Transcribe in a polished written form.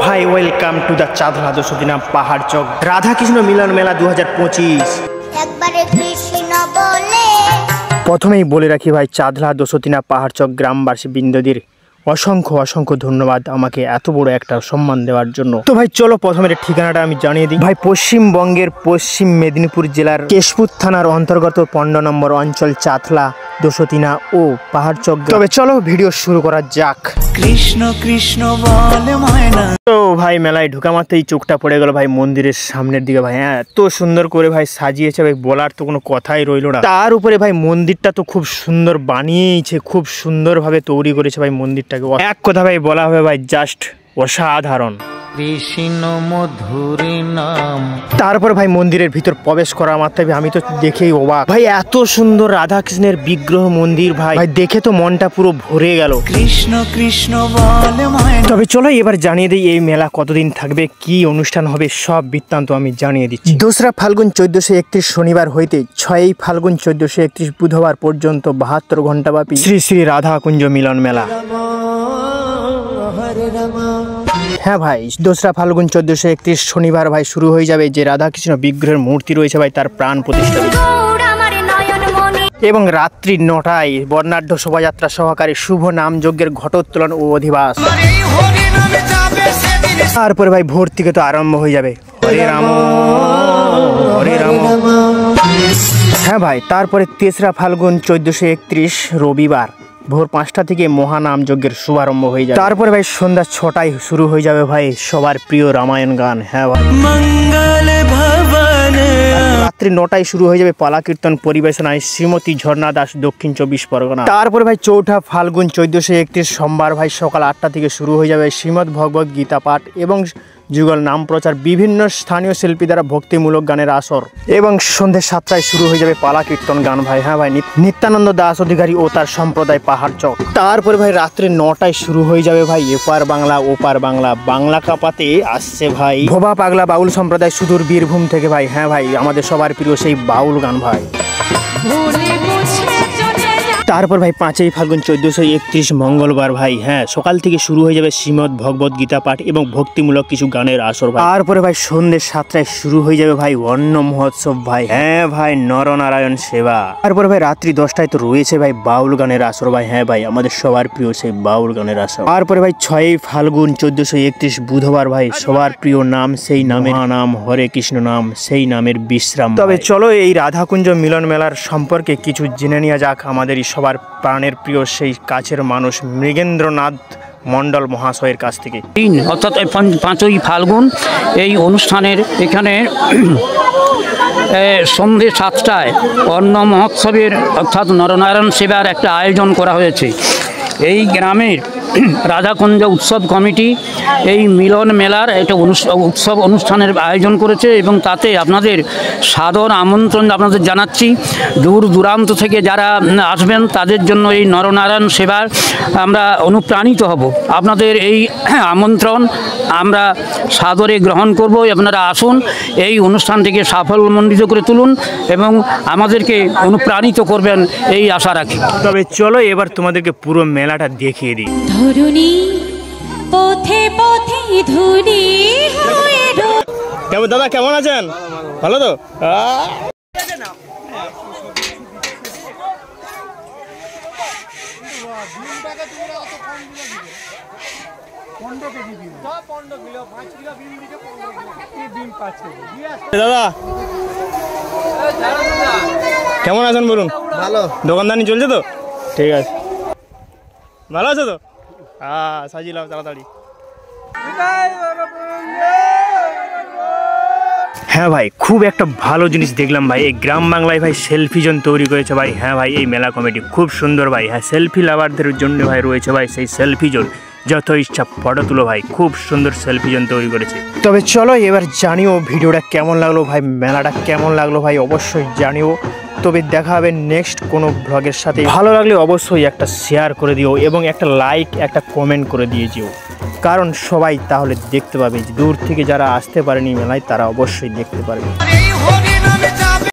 ভাই welcome to the চাঁদলা দশদিনা পাহাড় চক রাধা কৃষ্ণ মিলন মেলা 2025। একবারে কৃষ্ণ বলে প্রথমেই বলে রাখি ভাই, চাঁদলা দশদিনা পাহাড় চক গ্রামবাসী বৃন্দদের অসংখ্য অসংখ্য ধন্যবাদ আমাকে এত বড় একটা সম্মান দেওয়ার জন্য। তো ভাই চলো প্রথমে ঠিকানাটা আমি জানিয়ে দিই ভাই। পশ্চিমবঙ্গের পশ্চিম মেদিনীপুর জেলার কেশপুর থানার অন্তর্গত 15 নম্বর অঞ্চল চাঁদলা দশদিনা ও পাহাড় চক। তবে চলো ভিডিও শুরু করা যাক। কৃষ্ণ কৃষ্ণ বলে ময়না। তো ভাই মেলায় ঢুকা মাত্রই চোখটা পড়ে গেল ভাই মন্দিরের সামনের দিকে। ভাই হ্যাঁ, এত সুন্দর করে ভাই সাজিয়েছে ভাই, বলার তো কোনো কথাই রইলো না। তার উপরে ভাই মন্দিরটা তো খুব সুন্দর বানিয়েছে, খুব সুন্দরভাবে তৈরি করেছে ভাই মন্দিরটাকে। এক কথা ভাই বলা হবে ভাই, জাস্ট অসাধারণ। কৃষ্ণ মধুরী নাম। তারপর ভাই মন্দিরের ভিতর প্রবেশ করা মাত্রই আমি তো দেখেই অবাক ভাই, এত সুন্দর রাধা কৃষ্ণের বিগ্রহ মন্দির ভাই, ভাই দেখে তো মনটা পুরো ভরে গেল। কৃষ্ণ কৃষ্ণ বলে ময়না। তবে চলো এবার জানিয়ে দিই এই মেলা কতদিন থাকবে, কি অনুষ্ঠান হবে, সব বৃত্তান্ত আমি জানিয়ে দিচ্ছি। 2রা ফাল্গুন 1431 শনিবার হইতে 6ই ফাল্গুন 1431 বুধবার পর্যন্ত 72 ঘন্টা ব্যাপী শ্রী শ্রী রাধা কুঞ্জ মিলন মেলা। হ্যাঁ ভাই, 2রা ফাল্গুন 1431 শনিবার ভাই শুরু হয়ে যাবে যে রাধাকৃষ্ণ বিগ্রহের মূর্তি রয়েছে ভাই তার প্রাণ প্রতিষ্ঠা, এবং রাত্রি 9টায় বর্ণাঢ্য শোভাযাত্রা সহকারে শুভ নাম যজ্ঞের ঘটোত্তোলন ও অধিবাস। তারপরে ভাই ভোর থেকে তো আরম্ভ হয়ে যাবে হরে রাম হরে রাম। হ্যাঁ ভাই, তারপরে 3রা ফাল্গুন 1431 রবিবার ভোর 5টা থেকে মহানাম যজ্ঞের শুভারম্ভ হয়ে যাবে। তারপরে ভাই সন্ধ্যা 6টায় শুরু হয়ে যাবে ভাই সবার প্রিয় রামায়ণ গান। হ্যাঁ ভাই, মঙ্গল ভবনে। রাত্রি 9টায় শুরু হয়ে যাবে পালা কীর্তন পরিবেশনায় শ্রীমতী ঝর্ণা দাস, দক্ষিণ 24 পরগনা। তারপরে ভাই 4ঠা ফাল্গুন 1431 সোমবার ভাই সকাল 8টা থেকে শুরু হয়ে যাবে শ্রীমদ্ ভগবত গীতা পাঠ এবং যুগল নাম প্রচার, বিভিন্ন স্থানীয় শিল্পী দ্বারা ভক্তিমূলক গানের আসর, এবং সন্ধ্যে 7টায় শুরু হয়ে যাবে পালা কীর্তন গান ভাই। হ্যাঁ ভাই, নিত্যানন্দ দাস অধিকারী ও তার সম্প্রদায় পাহাড় চক। তারপরে ভাই রাত্রে 9টায় শুরু হয়ে যাবে ভাই এপার বাংলা ওপার বাংলা, বাংলা কাপাতে আসছে ভাই ভোবা পাগলা বাউল সম্প্রদায় সুদূর বীরভূম থেকে ভাই। হ্যাঁ ভাই, আমাদের সবার প্রিয় সেই বাউল গান ভাই। তারপর ভাই 5ই ফাল্গুন 1431 মঙ্গলবার ভাই হ্যাঁ সকাল থেকে শুরু হয়ে যাবে শ্রীমদ্ ভগবত গীতা পাঠ এবং ভক্তিমূলক কিছু গানের আসর ভাই। তারপরে ভাই সন্ধ্যে 7টায় শুরু হয়ে যাবে ভাই অন্ন মহোৎসব ভাই। হ্যাঁ ভাই, নরনারায়ণ সেবা। তারপরে ভাই রাত্রি 10টায় তো রয়েছে ভাই বাউল গানের আসর ভাই। হ্যাঁ ভাই, আমাদের সবার প্রিয় সেই বাউল গানের আসর। তারপরে ভাই 6ই ফাল্গুন 1431 বুধবার ভাই সবার প্রিয় নাম সেই নামের নাম হরে কৃষ্ণ নাম, সেই নামের বিশ্রাম। তবে চলো এই রাধাকুঞ্জ মিলন মেলার সম্পর্কে কিছু জেনে নেওয়া যাক আমাদের সবার প্রাণের প্রিয় সেই কাছের মানুষ মৃগেন্দ্রনাথ মণ্ডল মহাশয়ের কাছ থেকে। অর্থাৎ 5ই ফাল্গুন এই অনুষ্ঠানের এখানে সন্ধ্যে 7টায় অন্ন মহোৎসবের অর্থাৎ নরনারায়ণ সেবার একটা আয়োজন করা হয়েছে। এই গ্রামের রাধাকুঞ্জ উৎসব কমিটি এই মিলন মেলার একটা উৎসব অনুষ্ঠানের আয়োজন করেছে এবং তাতে আপনাদের সাদর আমন্ত্রণ আপনাদের জানাচ্ছি। দূর দূরান্ত থেকে যারা আসবেন তাদের জন্য এই নরনারায়ণ সেবার আমরা অনুপ্রাণিত হব। আপনাদের এই আমন্ত্রণ আমরা সাদরে গ্রহণ করব। আপনারা আসুন, এই অনুষ্ঠানটিকে সাফল্যমণ্ডিত করে তুলুন এবং আমাদেরকে অনুপ্রাণিত করবেন এই আশা রাখি। তবে চলো এবার তোমাদেরকে পুরো মেলাটা দেখিয়ে দিই। ধরুনি পথে পথে ধুলি হয়ে কেমন দাদা, কেমন আছেন? ভালো তো? দাদা কেমন আছেন বলুন? ভালো। দোকানদানি চলছে তো? ঠিক আছে, ভালো আছো তো? হ্যাঁ, সাজিলাম তাড়াতাড়ি। হ্যাঁ ভাই, খুব একটা ভালো জিনিস দেখলাম ভাই, এই গ্রাম বাংলায় ভাই সেলফি জোন তৈরি করেছে ভাই। হ্যাঁ ভাই, এই মেলা কমিটি খুব সুন্দর ভাই। হ্যাঁ, সেলফি লাভারদের জন্য ভাই রয়েছে ভাই সেই সেলফি জোন, যত ইচ্ছা ফটো তুলো ভাই, খুব সুন্দর সেলফি জোন তৈরি করেছে। তবে চলো এবার জানিও ভিডিওটা কেমন লাগলো ভাই, মেলাটা কেমন লাগলো ভাই অবশ্যই জানিও। তবে দেখা হবে নেক্সট কোনো ব্লগের সাথে। ভালো লাগলে অবশ্যই একটা শেয়ার করে দিও এবং একটা লাইক একটা কমেন্ট করে দিয়ে যেও, কারণ সবাই তাহলে দেখতে পাবে। দূর থেকে যারা আসতে পারেনি মেলায় তারা অবশ্যই দেখতে পারবে।